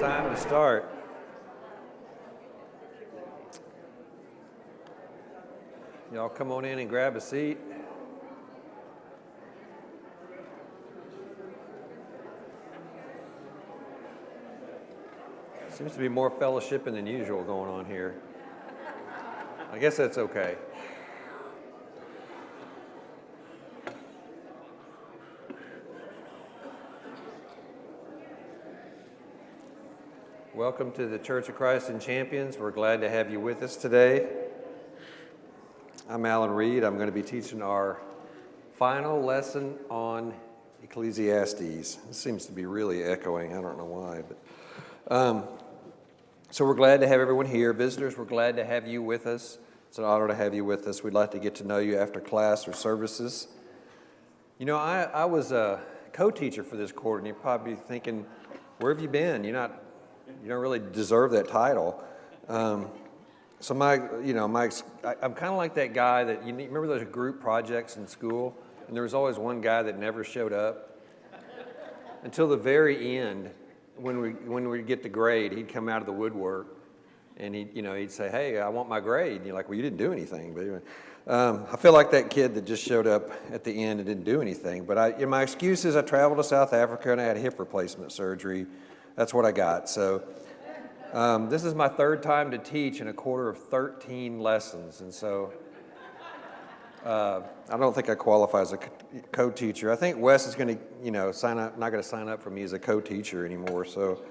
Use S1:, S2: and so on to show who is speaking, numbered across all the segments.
S1: Time to start. Y'all come on in and grab a seat. Seems to be more fellowshipping than usual going on here. I guess that's okay. Welcome to the Church of Christ and Champions. We're glad to have you with us today. I'm Alan Reed. I'm going to be teaching our final lesson on Ecclesiastes. It seems to be really echoing. I don't know why, but so we're glad to have everyone here. Visitors, we're glad to have you with us. It's an honor to have you with us. We'd like to get to know you after class or services. You know, I was a co-teacher for this quarter, and you're probably thinking, where have you been? You don't really deserve that title. I'm kind of like that guy that, you remember those group projects in school? And there was always one guy that never showed up. Until the very end, when we get the grade, he'd come out of the woodwork and he'd say, "Hey, I want my grade." And you're like, "Well, you didn't do anything." But anyway, I feel like that kid that just showed up at the end and didn't do anything. But my excuse is I traveled to South Africa and I had hip replacement surgery. That's what I got. So this is my third time to teach in a quarter of 13 lessons. And so I don't think I qualify as a co-teacher. I think Wes is going to, not going to sign up for me as a co-teacher anymore. So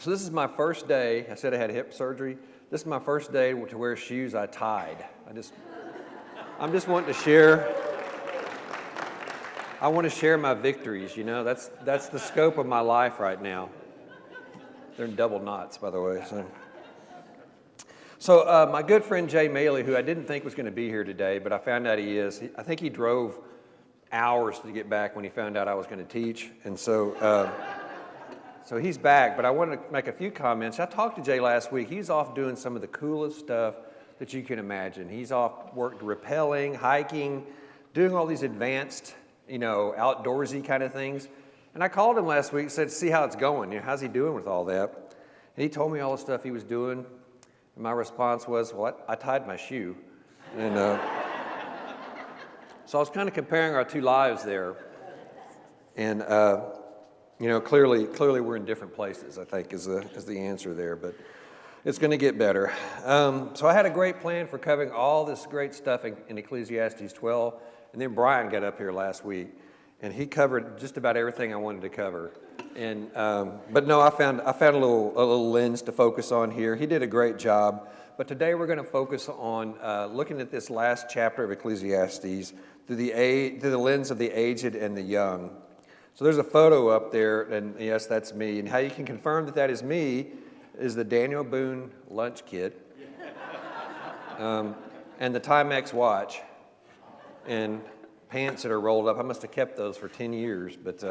S1: this is my first day. I said I had hip surgery. This is my first day to wear shoes I tied. I'm just wanting to share. I want to share my victories, that's the scope of my life right now. They're in double knots, by the way. So my good friend Jay Maley, who I didn't think was going to be here today, but I found out he is. I think he drove hours to get back when he found out I was going to teach. And so he's back, but I wanted to make a few comments. I talked to Jay last week. He's off doing some of the coolest stuff that you can imagine. He's off worked rappelling, hiking, doing all these advanced outdoorsy kind of things. And I called him last week and said, see how it's going. How's he doing with all that? And he told me all the stuff he was doing. And my response was, well, I tied my shoe. And so I was kind of comparing our two lives there. And, clearly we're in different places, I think, is the answer there. But it's going to get better. So I had a great plan for covering all this great stuff in Ecclesiastes 12. And then Brian got up here last week, and he covered just about everything I wanted to cover. And but no, I found a little lens to focus on here. He did a great job. But today we're going to focus on looking at this last chapter of Ecclesiastes through the lens of the aged and the young. So there's a photo up there, and yes, that's me. And how you can confirm that is me is the Daniel Boone lunch kit, and the Timex watch. And pants that are rolled up. I must have kept those for 10 years. But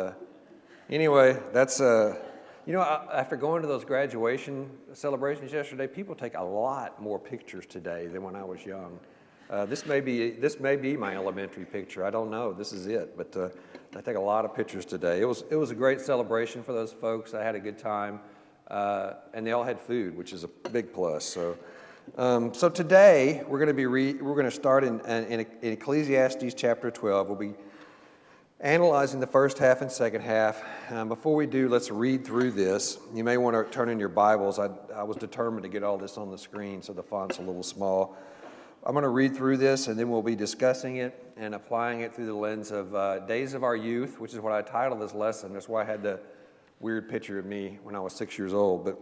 S1: anyway, that's, after going to those graduation celebrations yesterday, people take a lot more pictures today than when I was young. This may be my elementary picture. I don't know. This is it. But I take a lot of pictures today. It was a great celebration for those folks. I had a good time. And they all had food, which is a big plus. So today we're going to start in Ecclesiastes chapter 12. We'll be analyzing the first half and second half. Before we do, let's read through this. You may want to turn in your Bibles. I was determined to get all this on the screen, so the font's a little small. I'm going to read through this, and then we'll be discussing it and applying it through the lens of Days of Our Youth, which is what I titled this lesson. That's why I had the weird picture of me when I was 6 years old. But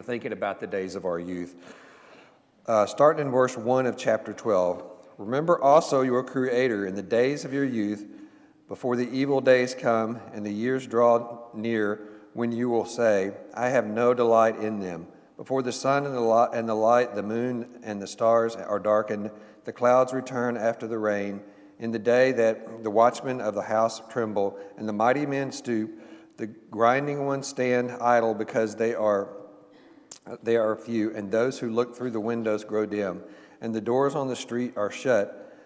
S1: thinking about the days of our youth. Starting in verse 1 of chapter 12. Remember also your Creator in the days of your youth, before the evil days come and the years draw near, when you will say, I have no delight in them. Before the sun and the light, the moon and the stars are darkened, the clouds return after the rain. In the day that the watchmen of the house tremble, and the mighty men stoop, the grinding ones stand idle because they are few, and those who look through the windows grow dim, and the doors on the street are shut,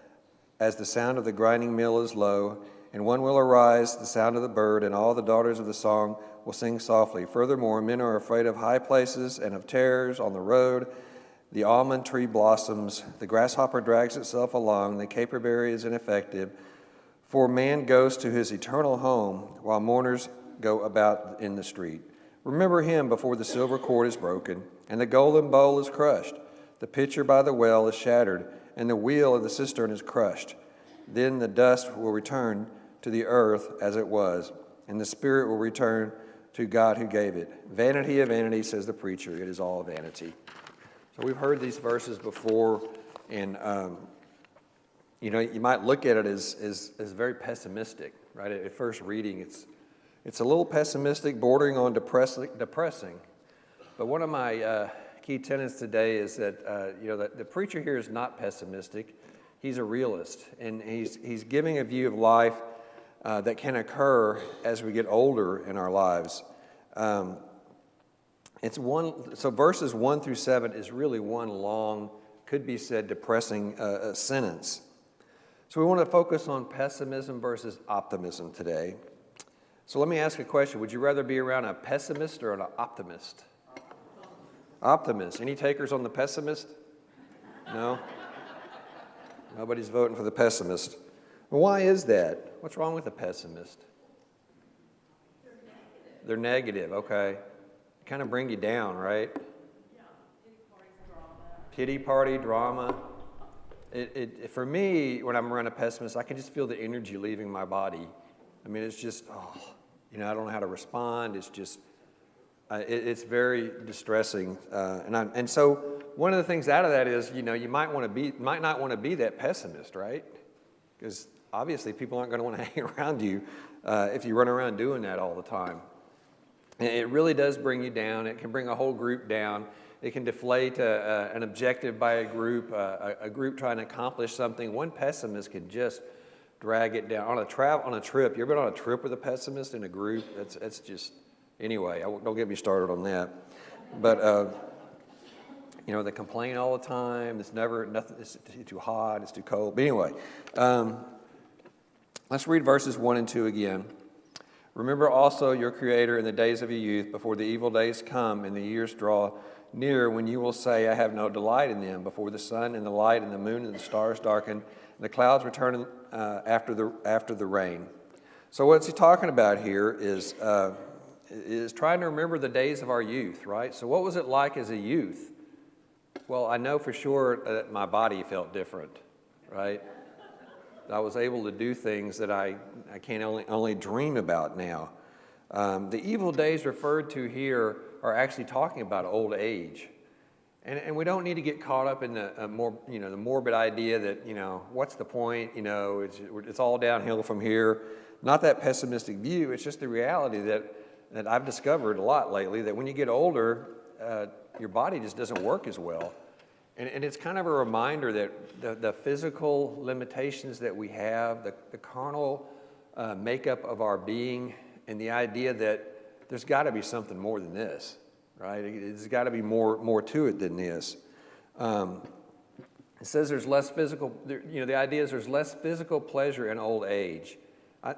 S1: as the sound of the grinding mill is low, and one will arise, the sound of the bird, and all the daughters of the song will sing softly. Furthermore, men are afraid of high places and of terrors on the road. The almond tree blossoms, the grasshopper drags itself along, the caperberry is ineffective. For man goes to his eternal home, while mourners go about in the street. Remember him before the silver cord is broken, and the golden bowl is crushed. The pitcher by the well is shattered, and the wheel of the cistern is crushed. Then the dust will return to the earth as it was, and the spirit will return to God who gave it. Vanity of vanity, says the preacher, it is all vanity. So we've heard these verses before, and you might look at it as very pessimistic, right? At first reading, it's a little pessimistic, bordering on depressing. But one of my key tenets today is that that the preacher here is not pessimistic. He's a realist, and he's giving a view of life that can occur as we get older in our lives. So verses 1 through 7 is really one long, could be said, depressing sentence. So we want to focus on pessimism versus optimism today. So let me ask a question. Would you rather be around a pessimist or an optimist? Optimist. Any takers on the pessimist? No? Nobody's voting for the pessimist. Well, why is that? What's wrong with the pessimist? They're negative, okay. Kind of bring you down, right?
S2: Yeah,
S1: Pity party drama. For me, when I'm around a pessimist, I can just feel the energy leaving my body. I mean, it's just, I don't know how to respond. It's just, it's very distressing. And so one of the things out of that is, you might not want to be that pessimist, right? Because obviously people aren't going to want to hang around you if you run around doing that all the time. And it really does bring you down. It can bring a whole group down. It can deflate an objective by a group trying to accomplish something. One pessimist can just drag it down. On a trip, you ever been on a trip with a pessimist in a group? That's just, anyway, don't get me started on that. But, they complain all the time. It's too hot, it's too cold. But anyway, let's read verses 1 and 2 again. Remember also your Creator in the days of your youth, before the evil days come and the years draw near, when you will say, I have no delight in them, before the sun and the light and the moon and the stars darken, and the clouds return after the rain. So what's he talking about here is trying to remember the days of our youth, right? So what was it like as a youth? Well, I know for sure that my body felt different, right? I was able to do things that I can't only dream about now. The evil days referred to here are actually talking about old age. And we don't need to get caught up in the morbid idea that, what's the point? It's all downhill from here. Not that pessimistic view. It's just the reality that I've discovered a lot lately, that when you get older, your body just doesn't work as well. And it's kind of a reminder that the physical limitations that we have, the carnal makeup of our being, and the idea that there's got to be something more than this, right? There's got to be more to it than this. It says there's less physical, the idea is there's less physical pleasure in old age.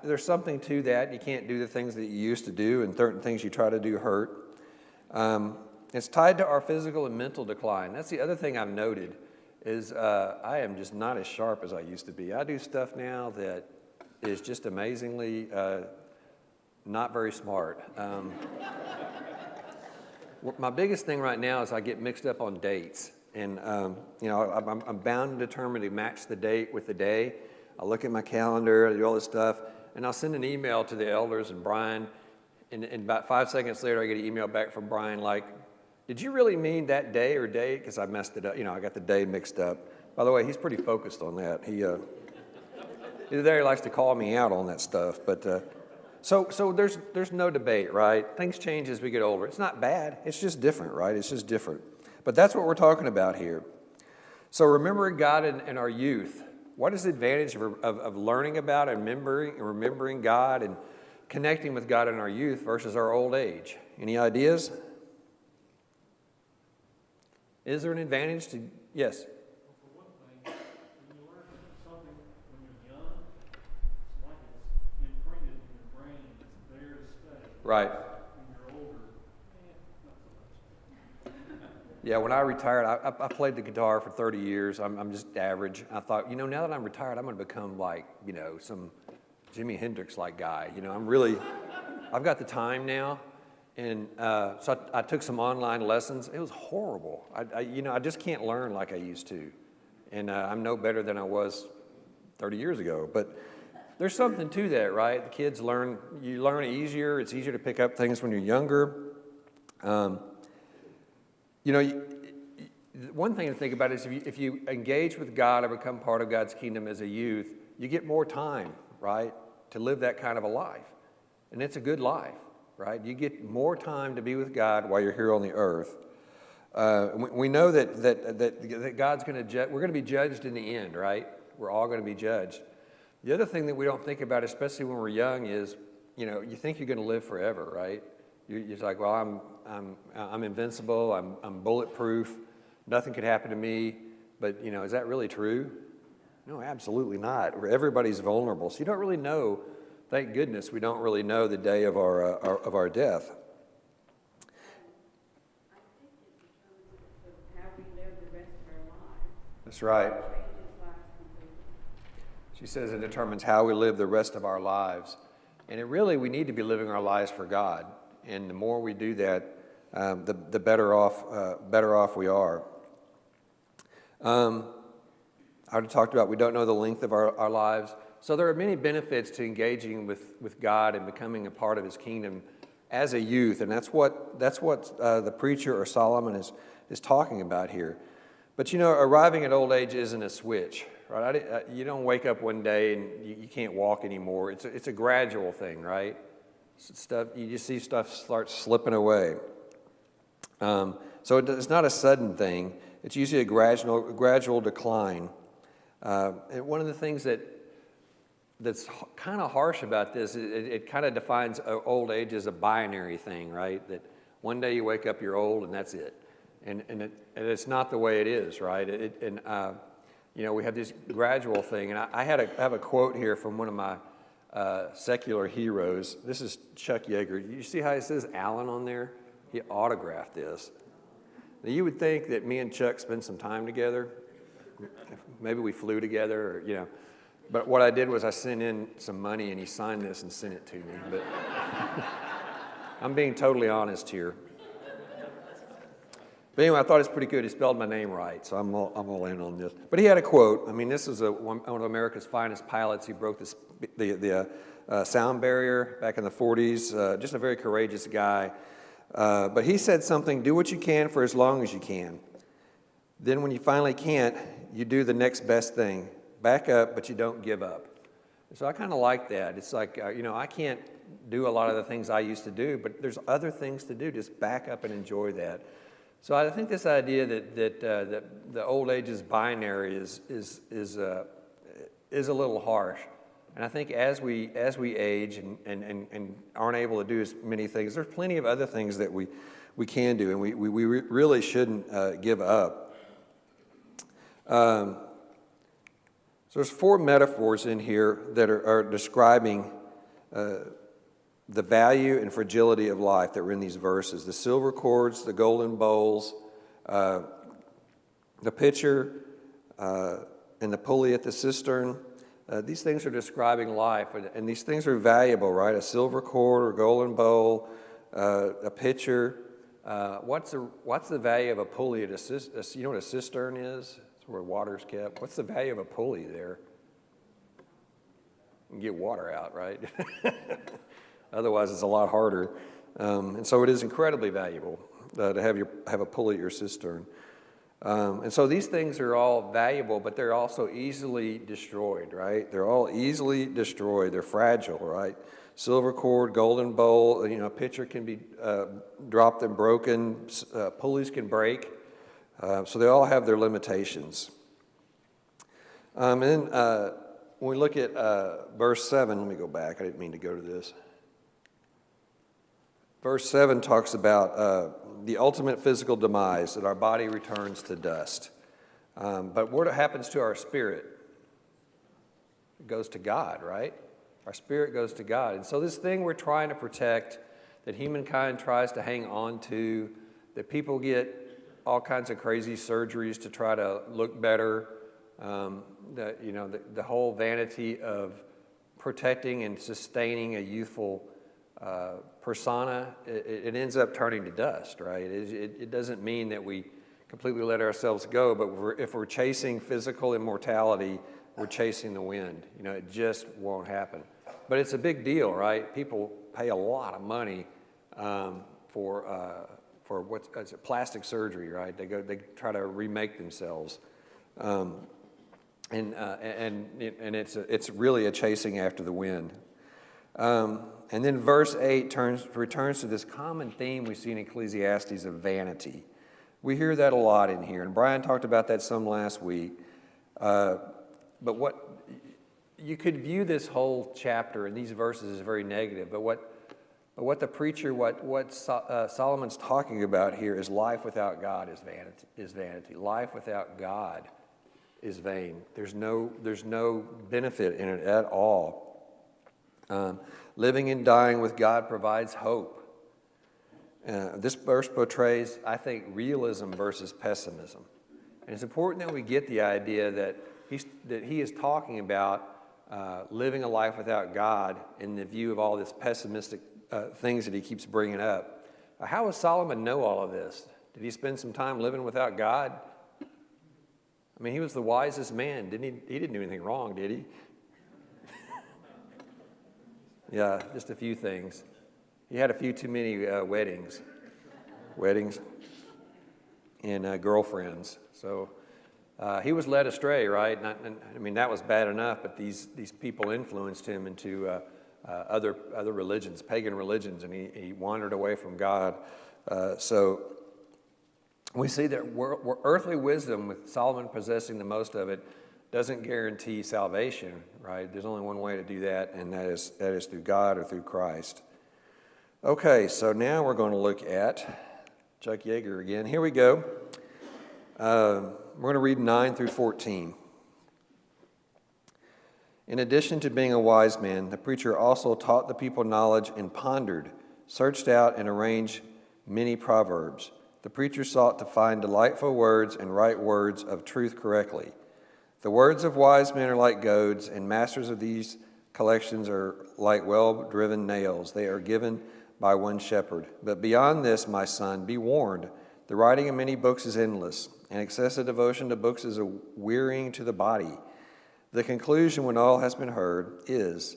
S1: There's something to that. You can't do the things that you used to do, and certain things you try to do hurt. It's tied to our physical and mental decline. That's the other thing I've noted is I am just not as sharp as I used to be. I do stuff now that is just amazingly not very smart. My biggest thing right now is I get mixed up on dates. And, I'm bound and determined to match the date with the day. I look at my calendar, I do all this stuff, and I'll send an email to the elders and Brian, and about 5 seconds later I get an email back from Brian like, did you really mean that day or date? Because I messed it up. I got the day mixed up. By the way, he's pretty focused on that. He likes to call me out on that stuff. But so there's no debate, right? Things change as we get older. It's not bad. It's just different, right? It's just different. But that's what we're talking about here. So remembering God in our youth. What is the advantage of learning about and remembering God and connecting with God in our youth versus our old age? Any ideas? Is there an advantage to, yes?
S2: Well, for one thing, when you learn something when you're young, it's like it's
S1: Right. Yeah, when I retired, I played the guitar for 30 years. I'm just average. I thought, now that I'm retired, I'm going to become like, some Jimi Hendrix-like guy. I've got the time now. And so I took some online lessons. It was horrible. I just can't learn like I used to. And I'm no better than I was 30 years ago. But there's something to that, right? The kids you learn easier. It's easier to pick up things when you're younger. One thing to think about is if you engage with God or become part of God's kingdom as a youth, you get more time, right, to live that kind of a life. And it's a good life, right? You get more time to be with God while you're here on the earth. We know that God's going to judge. We're going to be judged in the end, right? We're all going to be judged. The other thing that we don't think about, especially when we're young, is, you think you're going to live forever, right? You're like, well, I'm invincible. I'm bulletproof. Nothing could happen to me. But is that really true? No, absolutely not. Everybody's vulnerable. So you don't really know. Thank goodness we don't really know the day of our death.
S2: I think it determines how we live the rest of our lives.
S1: That's right.
S2: It changes lives completely.
S1: She says it determines how we live the rest of our lives. And we need to be living our lives for God. And the more we do that, the better off we are. I already talked about we don't know the length of our lives. So there are many benefits to engaging with God and becoming a part of His kingdom as a youth. And that's what the preacher or Solomon is talking about here. But arriving at old age isn't a switch, right? You don't wake up one day and you can't walk anymore. It's a gradual thing, right? You just see stuff start slipping away. So it's not a sudden thing. It's usually a gradual decline. And one of the things that's kind of harsh about this, it kind of defines old age as a binary thing, right? That one day you wake up, you're old, and that's it. And it's not the way it is, right? We have this gradual thing. And I have a quote here from one of my secular heroes. This is Chuck Yeager. You see how it says Allen on there? He autographed this. Now, you would think that me and Chuck spent some time together. Maybe we flew together, or, But what I did was I sent in some money, and he signed this and sent it to me. But I'm being totally honest here. But anyway, I thought it's pretty good. He spelled my name right, so I'm all in on this. But he had a quote. I mean, this is one of America's finest pilots. He broke the sound barrier back in the 40s. Just a very courageous guy. But he said something, do what you can for as long as you can. Then when you finally can't, you do the next best thing. Back up, but you don't give up. So I kind of like that. It's like, I can't do a lot of the things I used to do, but there's other things to do. Just back up and enjoy that. So I think this idea that the old age is binary is a little harsh. And I think as we age and aren't able to do as many things, there's plenty of other things that we can do, and we really shouldn't give up. So there's 4 metaphors in here that are describing the value and fragility of life that were in these verses. The silver cords, the golden bowls, the pitcher, and the pulley at the cistern. These things are describing life, and these things are valuable, right? A silver cord or golden bowl, a pitcher. What's the value of a pulley at a cistern? You know what a cistern is? It's where water's kept. What's the value of a pulley there? You can get water out, right? Otherwise, it's a lot harder. And so it is incredibly valuable to have a pulley at your cistern. And so these things are all valuable, but they're also easily destroyed, right? They're all easily destroyed. They're fragile, right? Silver cord, golden bowl, a pitcher can be dropped and broken. Pulleys can break. So they all have their limitations. And then when we look at verse 7, let me go back. I didn't mean to go to this. Verse 7 talks about the ultimate physical demise, that our body returns to dust. But what happens to our spirit? It goes to God, right? Our spirit goes to God. And so this thing we're trying to protect, that humankind tries to hang on to, that people get all kinds of crazy surgeries to try to look better, the whole vanity of protecting and sustaining a youthful persona, it ends up turning to dust, right? It doesn't mean that we completely let ourselves go, but if we're chasing physical immortality, we're chasing the wind. It just won't happen. But it's a big deal, right? People pay a lot of money for what's it, plastic surgery, right? They try to remake themselves, and it's really a chasing after the wind. And then verse 8 returns to this common theme we see in Ecclesiastes of vanity. We hear that a lot in here, and Brian talked about that some last week. But what you could view this whole chapter and these verses as very negative. But what the preacher, Solomon's talking about here is life without God is vanity. Life without God is vain. There's no benefit in it at all. Living and dying with God provides hope. This verse portrays, I think, realism versus pessimism. And it's important that we get the idea that he is talking about living a life without God in the view of all this pessimistic things that he keeps bringing up. How does Solomon know all of this? Did he spend some time living without God? I mean, he was the wisest man. He didn't do anything wrong, did he? Yeah, just a few things. He had a few too many weddings and girlfriends. So he was led astray, right? That was bad enough, but these people influenced him into other religions, pagan religions, and he wandered away from God. So we see that earthly wisdom, with Solomon possessing the most of it, doesn't guarantee salvation, right? There's only one way to do that, and that is through God or through Christ. Okay, so now we're going to look at Chuck Yeager again. Here we go. We're going to read 9 through 14. In addition to being a wise man, the preacher also taught the people knowledge and pondered, searched out, and arranged many proverbs. The preacher sought to find delightful words and write words of truth correctly. The words of wise men are like goads, and masters of these collections are like well-driven nails. They are given by one shepherd. But beyond this, my son, be warned. The writing of many books is endless, and excessive devotion to books is a wearying to the body. The conclusion, when all has been heard, is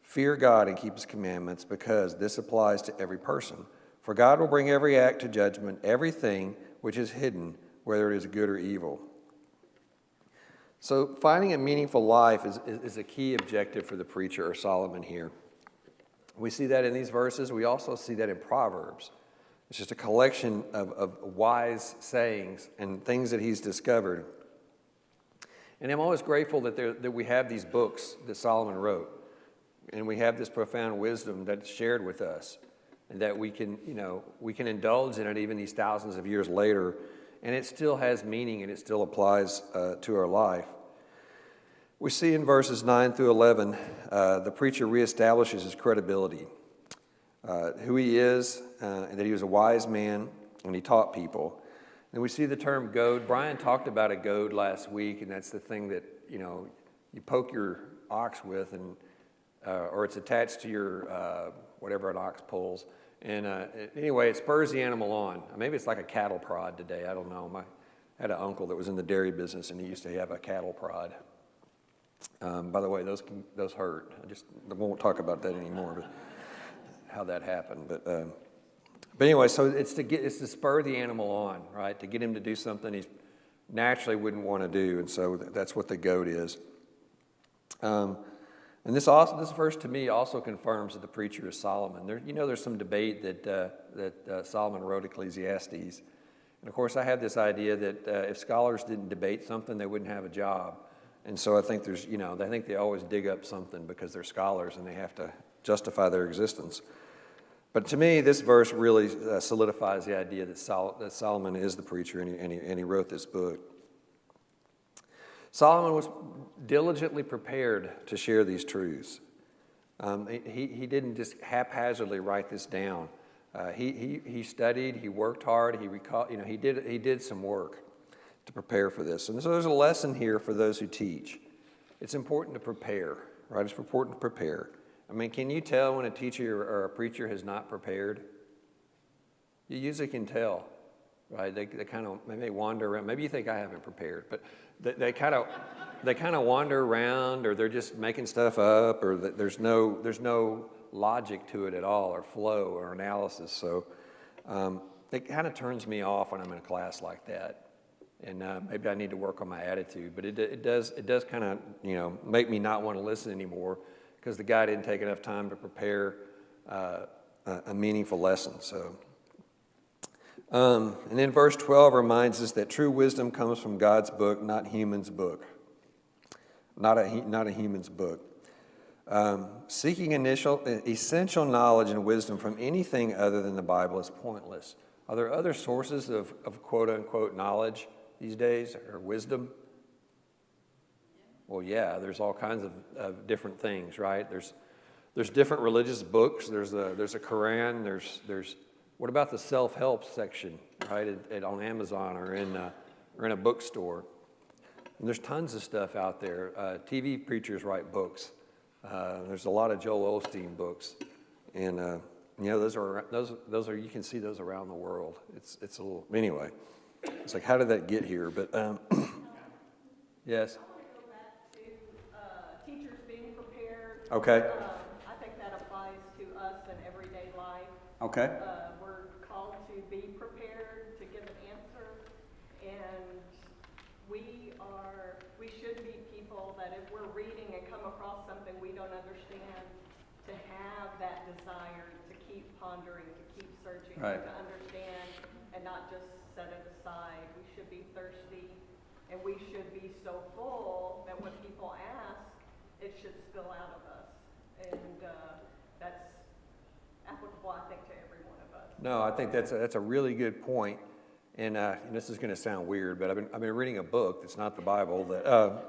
S1: fear God and keep his commandments, because this applies to every person. For God will bring every act to judgment, everything which is hidden, whether it is good or evil. So finding a meaningful life is a key objective for the preacher, or Solomon here. We see that in these verses. We also see that in Proverbs. It's just a collection of wise sayings and things that he's discovered. And I'm always grateful that we have these books that Solomon wrote, and we have this profound wisdom that's shared with us, and that we can indulge in it even these thousands of years later, and it still has meaning and it still applies to our life. We see in verses 9 through 11, the preacher reestablishes his credibility, who he is, and that he was a wise man, and he taught people. And we see the term goad. Brian talked about a goad last week, and that's the thing that, you poke your ox with, and or it's attached to your, whatever an ox pulls. And anyway, it spurs the animal on. Maybe it's like a cattle prod today. I don't know. I had an uncle that was in the dairy business, and he used to have a cattle prod. By the way, those hurt. I won't talk about that anymore, but how that happened. But anyway, so it's to spur the animal on, right? To get him to do something he naturally wouldn't want to do, and so that's what the goad is. And this verse to me also confirms that the preacher is Solomon. There's some debate that Solomon wrote Ecclesiastes, and of course I have this idea that if scholars didn't debate something, they wouldn't have a job. And so I think I think they always dig up something because they're scholars and they have to justify their existence. But to me, this verse really solidifies the idea that Solomon is the preacher, and he wrote this book. Solomon was diligently prepared to share these truths. He didn't just haphazardly write this down. He studied, he worked hard, he did some work to prepare for this. And so there's a lesson here for those who teach. It's important to prepare, right? It's important to prepare. I mean, can you tell when a teacher or a preacher has not prepared? You usually can tell, right? They kind of maybe wander around. Maybe you think I haven't prepared, but they kind of wander around, or they're just making stuff up, or there's no logic to it at all, or flow, or analysis. So it kind of turns me off when I'm in a class like that, and maybe I need to work on my attitude. But it does kind of make me not want to listen anymore, because the guy didn't take enough time to prepare a meaningful lesson. So. And then verse 12 reminds us that true wisdom comes from God's book, not human's book. Not a human's book. Seeking essential knowledge and wisdom from anything other than the Bible is pointless. Are there other sources of quote-unquote knowledge these days, or wisdom? Well, yeah, there's all kinds of different things, right? There's different religious books. There's a Quran. There's what about the self-help section, right, on Amazon or in a bookstore? And there's tons of stuff out there. TV preachers write books. There's a lot of Joel Osteen books, and those are you can see those around the world. It's a little anyway. It's like, how did that get here? But yes.
S2: I want to go back to teachers being prepared.
S1: Okay.
S2: I think that applies to us in everyday life.
S1: Okay.
S2: We're called to be prepared to give an answer, and we should be people that if we're reading and come across something we don't understand, to have that desire to keep pondering, to keep searching,
S1: Right.
S2: to understand, and not just set it aside. We should be thirsty, and we should be so full that when people ask, it should spill out of us. And that's applicable, I think, to every one of us.
S1: No, I think that's a really good point. And this is going to sound weird, but I've been reading a book that's not the Bible. That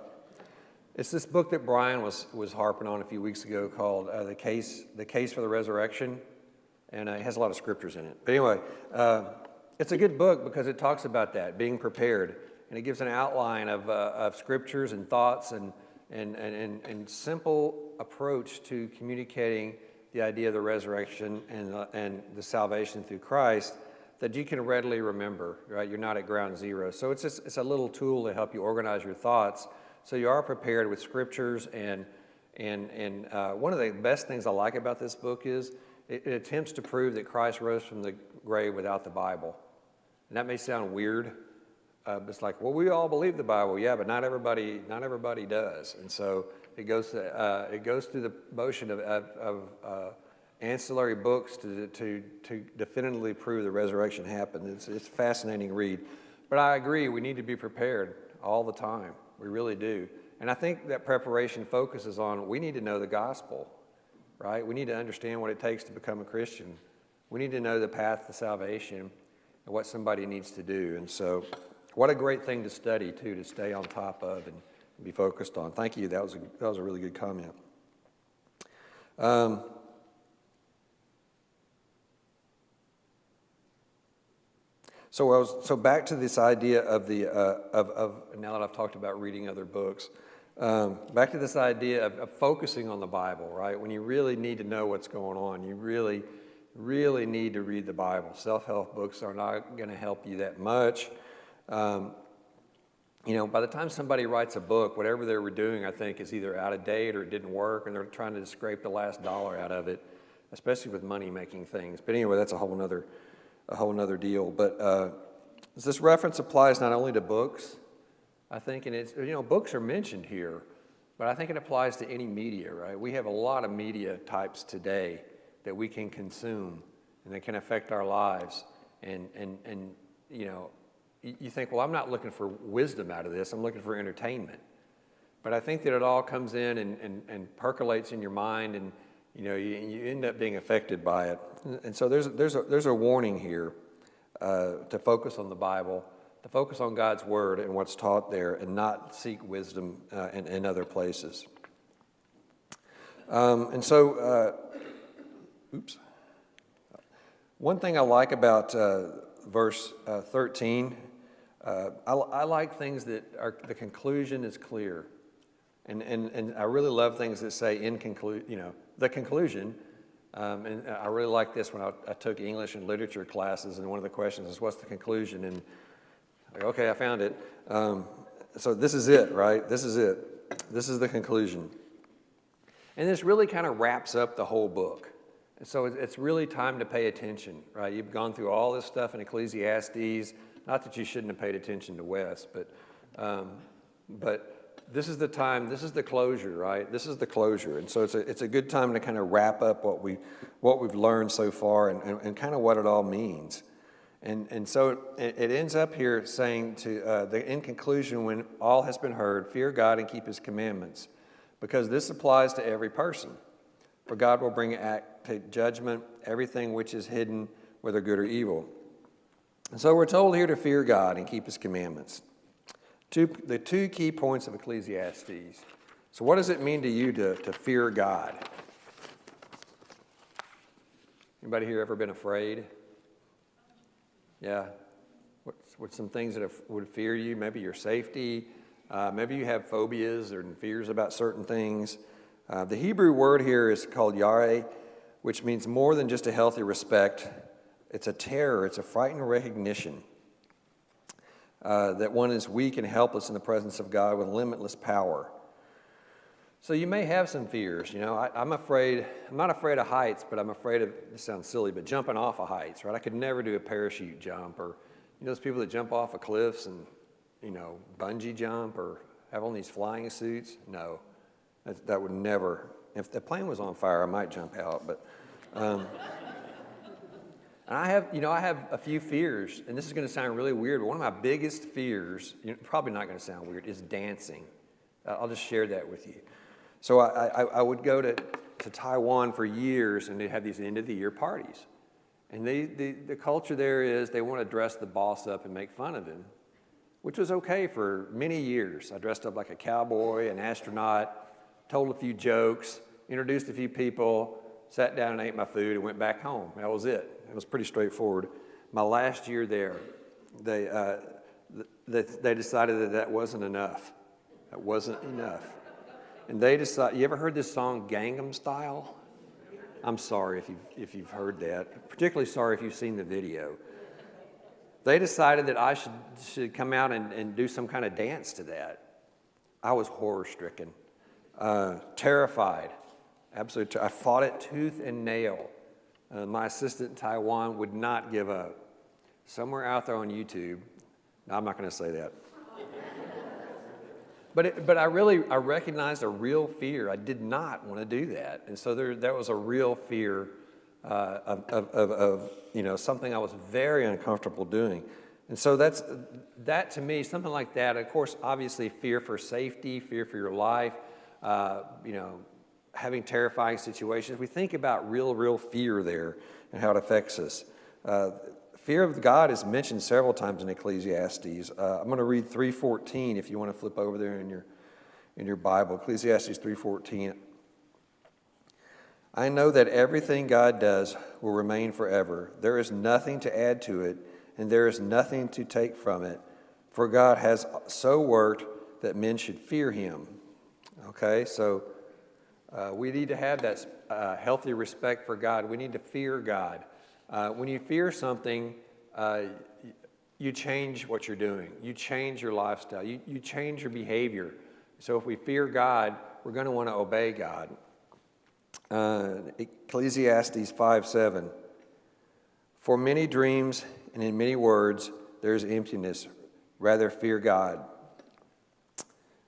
S1: it's this book that Brian was harping on a few weeks ago called the Case for the Resurrection, and it has a lot of scriptures in it. But anyway, it's a good book because it talks about that, being prepared, and it gives an outline of scriptures and thoughts and simple approach to communicating the idea of the resurrection and the salvation through Christ that you can readily remember, right? You're not at ground zero. So it's a little tool to help you organize your thoughts so you are prepared with scriptures. And one of the best things I like about this book is it attempts to prove that Christ rose from the grave without the Bible. And that may sound weird. It's like, well, we all believe the Bible, yeah, but not everybody does. And so it goes through the motion of ancillary books to definitively prove the resurrection happened. It's a fascinating read. But I agree, we need to be prepared all the time. We really do. And I think that preparation focuses on we need to know the gospel, right? We need to understand what it takes to become a Christian. We need to know the path to salvation and what somebody needs to do. And so what a great thing to study, too, to stay on top of and be focused on. Thank you. That was a really good comment. So back to this idea of now that I've talked about reading other books, back to this idea of focusing on the Bible, right? When you really need to know what's going on, you really, really need to read the Bible. Self-help books are not going to help you that much. By the time somebody writes a book, whatever they were doing, I think, is either out of date or it didn't work, and they're trying to scrape the last dollar out of it, especially with money-making things. But anyway, that's a whole nother deal. But this reference applies not only to books, I think, and it's books are mentioned here, but I think it applies to any media, right? We have a lot of media types today that we can consume, and that can affect our lives, and you think, well, I'm not looking for wisdom out of this, I'm looking for entertainment. But I think that it all comes in and percolates in your mind, and you end up being affected by it. And so there's a warning here to focus on the Bible, to focus on God's Word and what's taught there, and not seek wisdom in other places. One thing I like about verse 13, I like things that are, the conclusion is clear. And I really love things that say the conclusion. And I really like this when I took English and literature classes, and one of the questions is, what's the conclusion? And like, okay, I found it. So this is it, right? This is it. This is the conclusion. And this really kind of wraps up the whole book. And so it's really time to pay attention, right? You've gone through all this stuff in Ecclesiastes. Not that you shouldn't have paid attention to Wes, but this is the time. This is the closure, right? This is the closure, and so it's a good time to kind of wrap up what we've learned so far and kind of what it all means. And so it ends up here saying in conclusion, when all has been heard, fear God and keep His commandments, because this applies to every person. For God will bring to judgment everything which is hidden, whether good or evil. And so we're told here to fear God and keep His commandments. The two key points of Ecclesiastes. So what does it mean to you to fear God? Anybody here ever been afraid? Yeah. What's some things that would fear you? Maybe your safety. Maybe you have phobias or fears about certain things. The Hebrew word here is called yareh, which means more than just a healthy respect. It's a terror. It's a frightened recognition that one is weak and helpless in the presence of God with limitless power. So you may have some fears. I'm not afraid of heights, but I'm afraid of, this sounds silly, but jumping off of heights, right? I could never do a parachute jump, or those people that jump off of cliffs and, bungee jump or have on these flying suits. No, that would never. If the plane was on fire, I might jump out, but. And I have a few fears, and this is going to sound really weird, but one of my biggest fears, probably not going to sound weird, is dancing. I'll just share that with you. So I would go to Taiwan for years, and they have these end-of-the-year parties. And the culture there is they want to dress the boss up and make fun of him, which was okay for many years. I dressed up like a cowboy, an astronaut, told a few jokes, introduced a few people, sat down and ate my food, and went back home. That was it. It was pretty straightforward. My last year there, they decided that wasn't enough. That wasn't enough. And they decided, you ever heard this song, Gangnam Style? I'm sorry if you've heard that. Particularly sorry if you've seen the video. They decided that I should come out and do some kind of dance to that. I was horror-stricken, terrified. Absolutely. I fought it tooth and nail. My assistant in Taiwan would not give up. Somewhere out there on YouTube, no, I'm not going to say that. But I recognized a real fear. I did not want to do that, and so there was a real fear of something I was very uncomfortable doing, and so that to me, something like that. Of course, obviously, fear for safety, fear for your life. Having terrifying situations. We think about real fear there and how it affects us. Fear of God is mentioned several times in Ecclesiastes. I'm going to read 3:14 if you want to flip over there in your Bible. Ecclesiastes 3:14. I know that everything God does will remain forever. There is nothing to add to it, and there is nothing to take from it. For God has so worked that men should fear Him. Okay, so we need to have that healthy respect for God. We need to fear God. When you fear something, you change what you're doing. You change your lifestyle. You change your behavior. So if we fear God, we're going to want to obey God. Ecclesiastes 5:7. For many dreams and in many words there is emptiness. Rather fear God.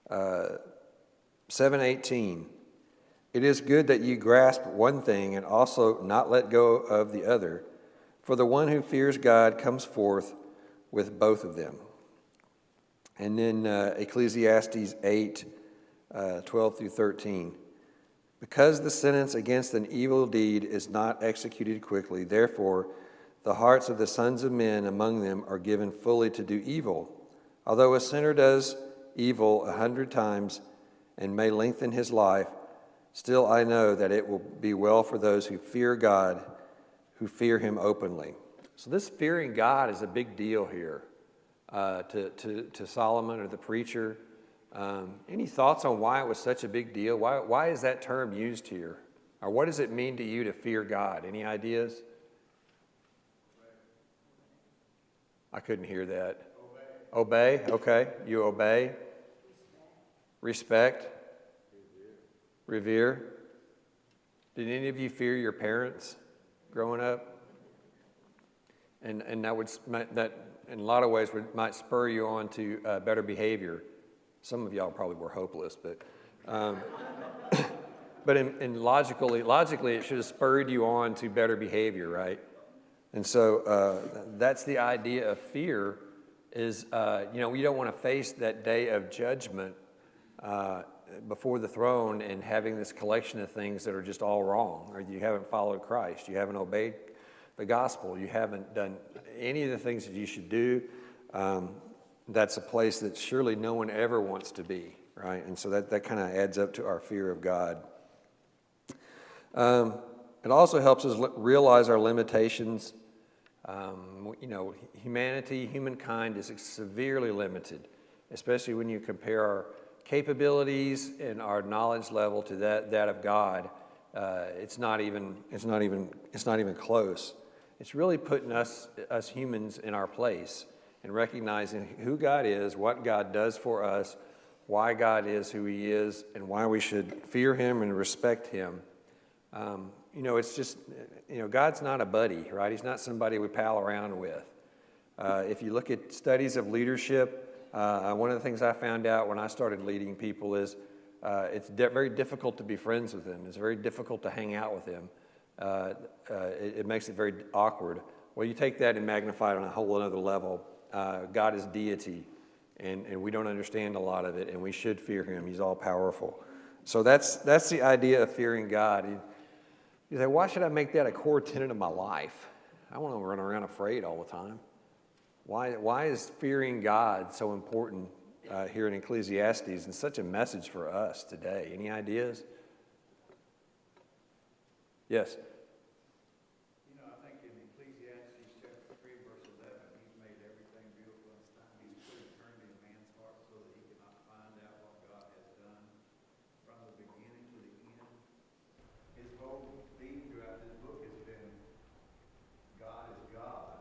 S1: 7:18. It is good that you grasp one thing and also not let go of the other. For the one who fears God comes forth with both of them. And then Ecclesiastes 8:12 through 13. Because the sentence against an evil deed is not executed quickly, therefore the hearts of the sons of men among them are given fully to do evil. Although a sinner does evil 100 times and may lengthen his life, still I know that it will be well for those who fear God, who fear him openly. So this fearing God is a big deal here to Solomon or the preacher. Any thoughts on why it was such a big deal? Why is that term used here? Or what does it mean to you to fear God? Any ideas? I couldn't hear that. Obey, okay. You obey. Respect. Revere. Did any of you fear your parents growing up? And that in a lot of ways might spur you on to better behavior. Some of y'all probably were hopeless, but in logically it should have spurred you on to better behavior, right? And so that's the idea of fear is, you don't want to face that day of judgment before the throne and having this collection of things that are just all wrong, or you haven't followed Christ, you haven't obeyed the gospel, you haven't done any of the things that you should do. That's a place that surely no one ever wants to be, right? And so that kind of adds up to our fear of God. It also helps us realize our limitations. Humankind is severely limited, especially when you compare our capabilities and our knowledge level to that of God. It's not even close. It's really putting us humans in our place and recognizing who God is, what God does for us, why God is who he is, and why we should fear him and respect him. It's just, God's not a buddy, right? He's not somebody we pal around with. If you look at studies of leadership, one of the things I found out when I started leading people is it's very difficult to be friends with him. It's very difficult to hang out with him. It makes it very awkward. Well, you take that and magnify it on a whole other level. God is deity, and we don't understand a lot of it, and we should fear him. He's all powerful. So that's the idea of fearing God. You say, why should I make that a core tenet of my life? I want to run around afraid all the time. Why is fearing God so important here in Ecclesiastes and such a message for us today? Any ideas? Yes.
S3: I think in Ecclesiastes chapter 3, verse 11, he's made everything beautiful in his time. He's put eternity in man's heart so that he cannot find out what God has done from the beginning to the end. His whole theme throughout this book has been God is God.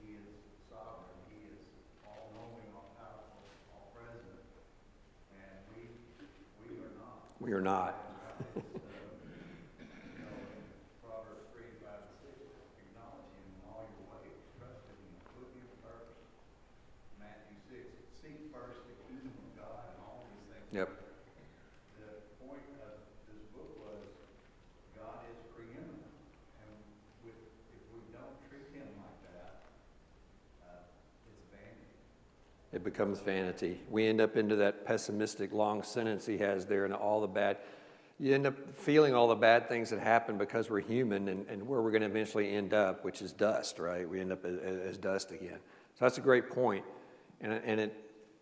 S3: He is sovereign. He is all-knowing, all-powerful, all-present. And we are not.
S1: We are not. Yep.
S3: The point of this book was God is preeminent, and if we don't treat him like that, it's vanity.
S1: It becomes vanity. We end up into that pessimistic long sentence he has there, and you end up feeling all the bad things that happen because we're human, and where we're going to eventually end up, which is dust, right? We end up as dust again. So that's a great point,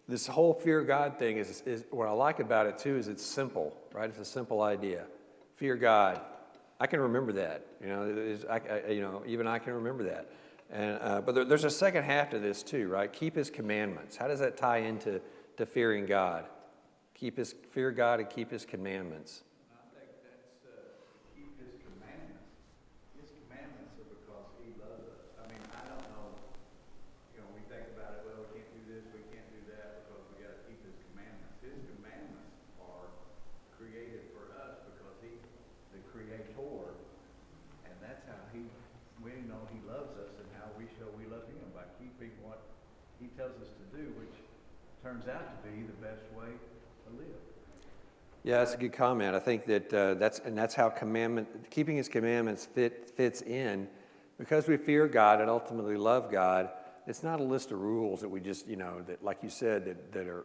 S1: this whole fear of God thing is what I like about it too is it's simple, right? It's a simple idea. Fear God. I can remember that. Even I can remember that. But there's a second half to this too, right? Keep his commandments. How does that tie into fearing God? Fear God and keep his commandments.
S3: I think that's keep his commandments. His commandments are because he loves us. I mean, I don't know. We think about it. Well, we can't do this. We can't do that because we got to keep his commandments. His commandments are created for us because he's the creator, and that's how we know he loves us and how we show we love him by keeping what he tells us to do, which turns out to be the best way to live.
S1: Yeah, that's a good comment. I think that that's how keeping his commandments fits in. Because we fear God and ultimately love God, it's not a list of rules that we just, that like you said, that are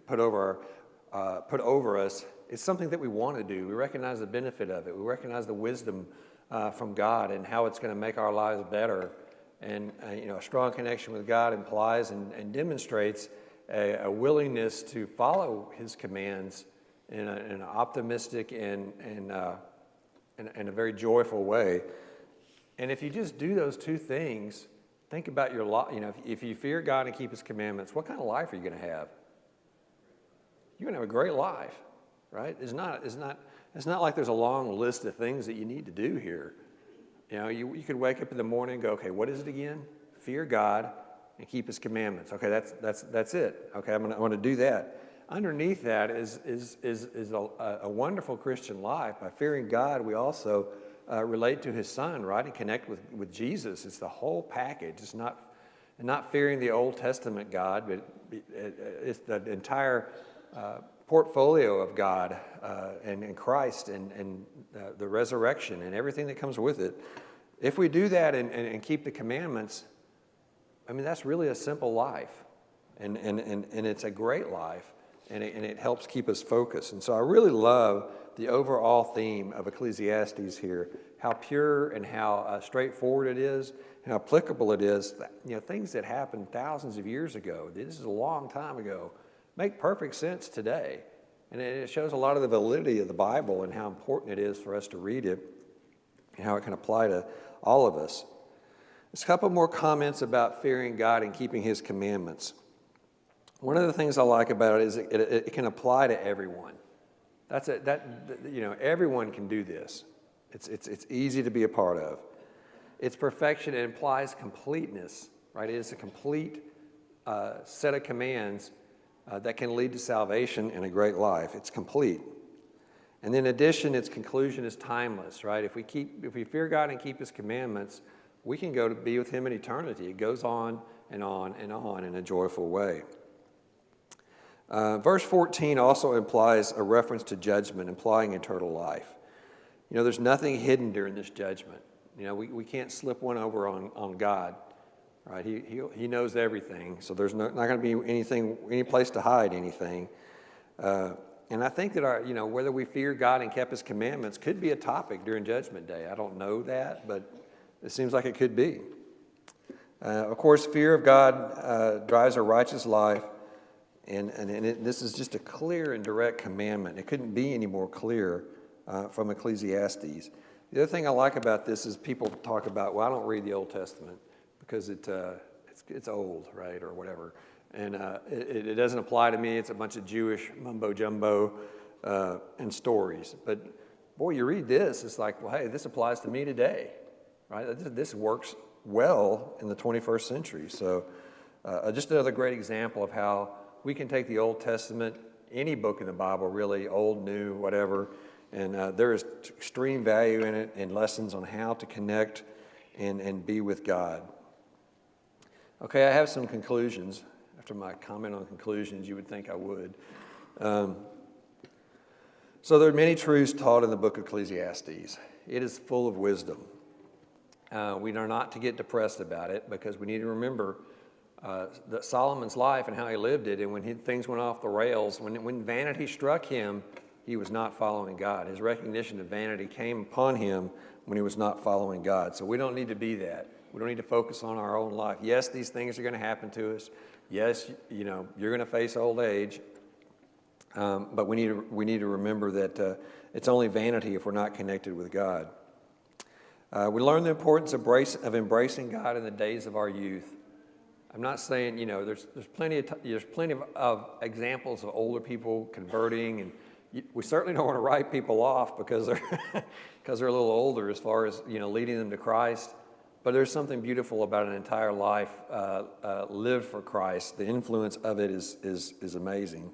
S1: put over us. It's something that we want to do. We recognize the benefit of it. We recognize the wisdom from God and how it's going to make our lives better. And a strong connection with God implies and demonstrates a willingness to follow his commands in an optimistic and a very joyful way. And if you just do those two things, think about your life. If you fear God and keep His commandments, what kind of life are you going to have? You're going to have a great life, right? It's not like there's a long list of things that you need to do here. You could wake up in the morning and go, okay, what is it again? Fear God and keep His commandments. Okay, that's it. Okay, I'm going to do that. Underneath that is a wonderful Christian life. By fearing God, we also relate to His Son, right, and connect with Jesus. It's the whole package. It's not fearing the Old Testament God, but it's the entire portfolio of God and Christ and the resurrection and everything that comes with it. If we do that and keep the commandments, I mean, that's really a simple life, and it's a great life, and it helps keep us focused. And so I really love the overall theme of Ecclesiastes here, how pure and how straightforward it is, how applicable it is. Things that happened thousands of years ago, this is a long time ago, make perfect sense today. And it shows a lot of the validity of the Bible and how important it is for us to read it and how it can apply to all of us. There's a couple more comments about fearing God and keeping His commandments. One of the things I like about it is it can apply to everyone. Everyone can do this. It's easy to be a part of. It's perfection. It implies completeness, right? It is a complete set of commands that can lead to salvation and a great life. It's complete. And in addition, its conclusion is timeless, right? If we fear God and keep His commandments, we can go to be with Him in eternity. It goes on and on and on in a joyful way. Verse 14 also implies a reference to judgment, implying eternal life. There's nothing hidden during this judgment. We can't slip one over on God, right? He knows everything, so there's not going to be any place to hide anything. And I think that whether we fear God and kept His commandments could be a topic during Judgment Day. I don't know that, but it seems like it could be. Of course, fear of God drives a righteous life, and this is just a clear and direct commandment. It couldn't be any more clear from Ecclesiastes. The other thing I like about this is people talk about, well, I don't read the Old Testament because it's old, right, or whatever. And it doesn't apply to me. It's a bunch of Jewish mumbo-jumbo and stories. But, boy, you read this, it's like, well, hey, this applies to me today, right? This works well in the 21st century. So just another great example of how we can take the Old Testament, any book in the Bible, really, old, new, whatever, and there is extreme value in it and lessons on how to connect and be with God. Okay, I have some conclusions. After my comment on conclusions, you would think I would. So there are many truths taught in the book of Ecclesiastes. It is full of wisdom. We are not to get depressed about it because we need to remember that Solomon's life and how he lived it, and when things went off the rails, when vanity struck him, he was not following God. His recognition of vanity came upon him when he was not following God. So we don't need to be that. We don't need to focus on our own life. Yes, these things are going to happen to us. Yes, you're going to face old age, but we need to remember that it's only vanity if we're not connected with God. We learn the importance of embracing God in the days of our youth. I'm not saying there's plenty of examples of older people converting, and we certainly don't want to write people off because they're a little older as far as leading them to Christ. But there's something beautiful about an entire life lived for Christ. The influence of it is amazing.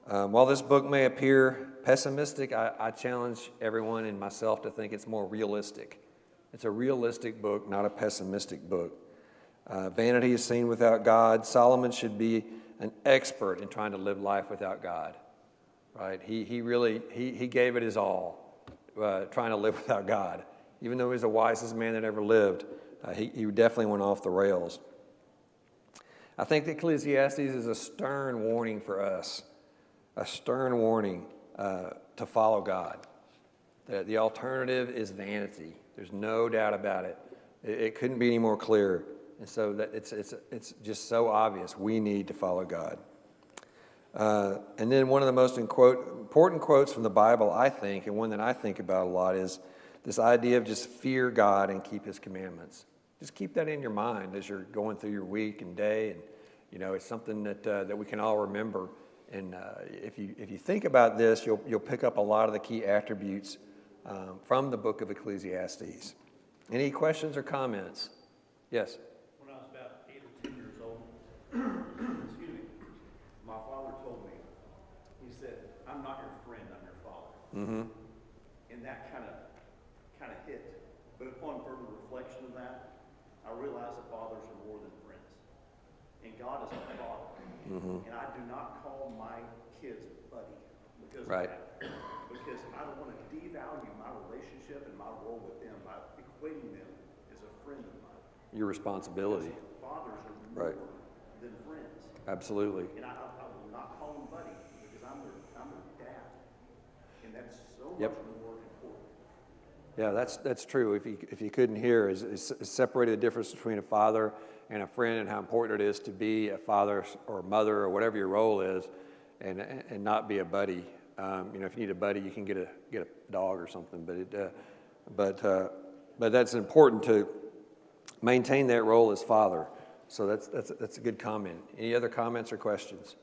S1: While this book may appear pessimistic, I challenge everyone and myself to think it's more realistic. It's a realistic book, not a pessimistic book. Vanity is seen without God. Solomon should be an expert in trying to live life without God. Right? He really gave it his all, trying to live without God. Even though he was the wisest man that ever lived, he definitely went off the rails. I think the Ecclesiastes is a stern warning for us, a stern warning to follow God. The alternative is vanity. There's no doubt about it. It couldn't be any more clear. And so that it's just so obvious we need to follow God. And then one of the most important quotes from the Bible, I think, and one that I think about a lot is, this idea of just fear God and keep his commandments. Just keep that in your mind as you're going through your week and day. And, it's something that we can all remember. And if you think about this, you'll pick up a lot of the key attributes from the book of Ecclesiastes. Any questions or comments? Yes?
S4: When I was about 8 or 10 years old, excuse me, my father told me, he said, "I'm not your friend, I'm your father."
S1: Mm-hmm.
S4: And that kind of hit. But upon further reflection of that, I realized that fathers are more than friends. And God is a father.
S1: Mm-hmm.
S4: And I do not call my kids buddy because
S1: Right.
S4: of that. Because I don't want to devalue my relationship and my role with them by equating them as a friend of mine.
S1: Your responsibility.
S4: Because fathers are more
S1: Right.
S4: than friends.
S1: Absolutely.
S4: And I will not call them buddy because I'm their dad. And that's so
S1: Yep.
S4: much more important.
S1: Yeah, that's true. If you couldn't hear, is separated the difference between a father and a friend and how important it is to be a father or mother or whatever your role is, and not be a buddy. If you need a buddy, you can get a dog or something. But that's important to maintain that role as father. So that's a good comment. Any other comments or questions?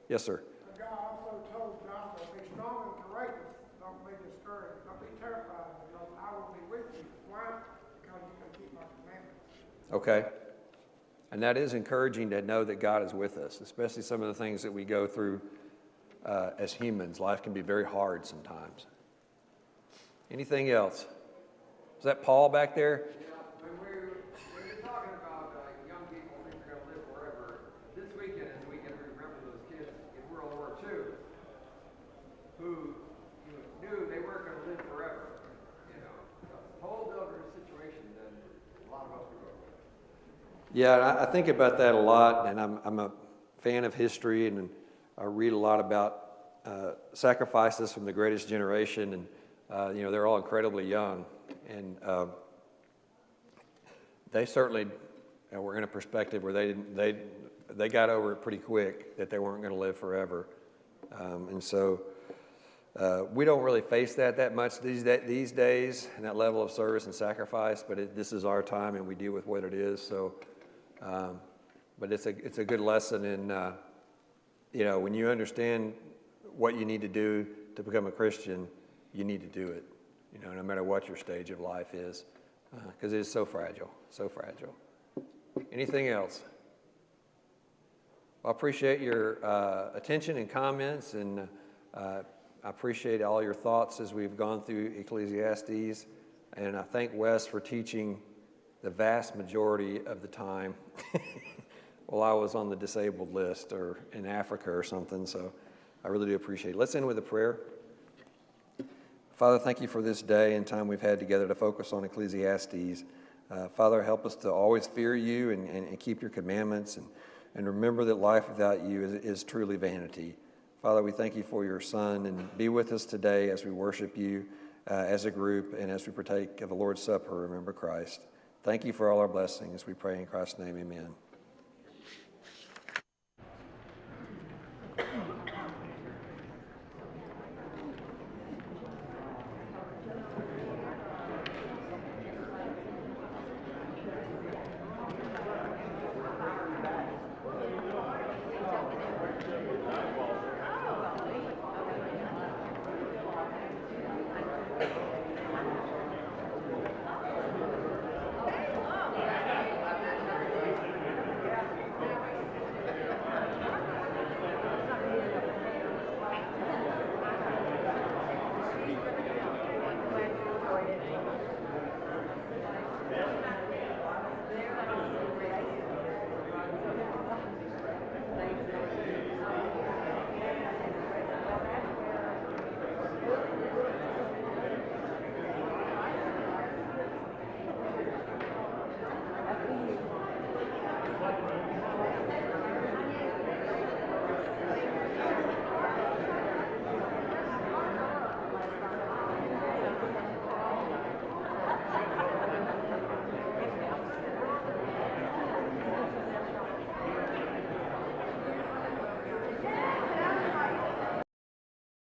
S1: Yes, sir.
S5: God also told Joshua, "Be strong and courageous. Don't be discouraged. Don't be terrified, because I will be with you." Why? Because you can keep my commandments.
S1: Okay. And that is encouraging to know that God is with us, especially some of the things that we go through as humans. Life can be very hard sometimes. Anything else? Is that Paul back there?
S6: When you're talking about young people think they're going to live forever, this weekend is the weekend we remember those kids in World War II who knew they weren't going to live forever. It's a whole other situation than a lot of us would go through.
S1: Yeah, I think about that a lot, and I'm a fan of history, and I read a lot about sacrifices from the greatest generation, and they're all incredibly young, and they certainly were in a perspective where they got over it pretty quick that they weren't going to live forever, and so we don't really face that much these days, and that level of service and sacrifice. But this is our time, and we deal with what it is. So, but it's a good lesson in when you understand what you need to do to become a Christian, you need to do it. No matter what your stage of life is, because it is so fragile, so fragile. Anything else? Well, I appreciate your attention and comments, and I appreciate all your thoughts as we've gone through Ecclesiastes, and I thank Wes for teaching the vast majority of the time while I was on the disabled list or in Africa or something, so I really do appreciate it. Let's end with a prayer. Father, thank you for this day and time we've had together to focus on Ecclesiastes. Father, help us to always fear you and keep your commandments, and remember that life without you is truly vanity. Father, we thank you for your Son, and be with us today as we worship you as a group and as we partake of the Lord's Supper. Remember Christ. Thank you for all our blessings. We pray in Christ's name, amen.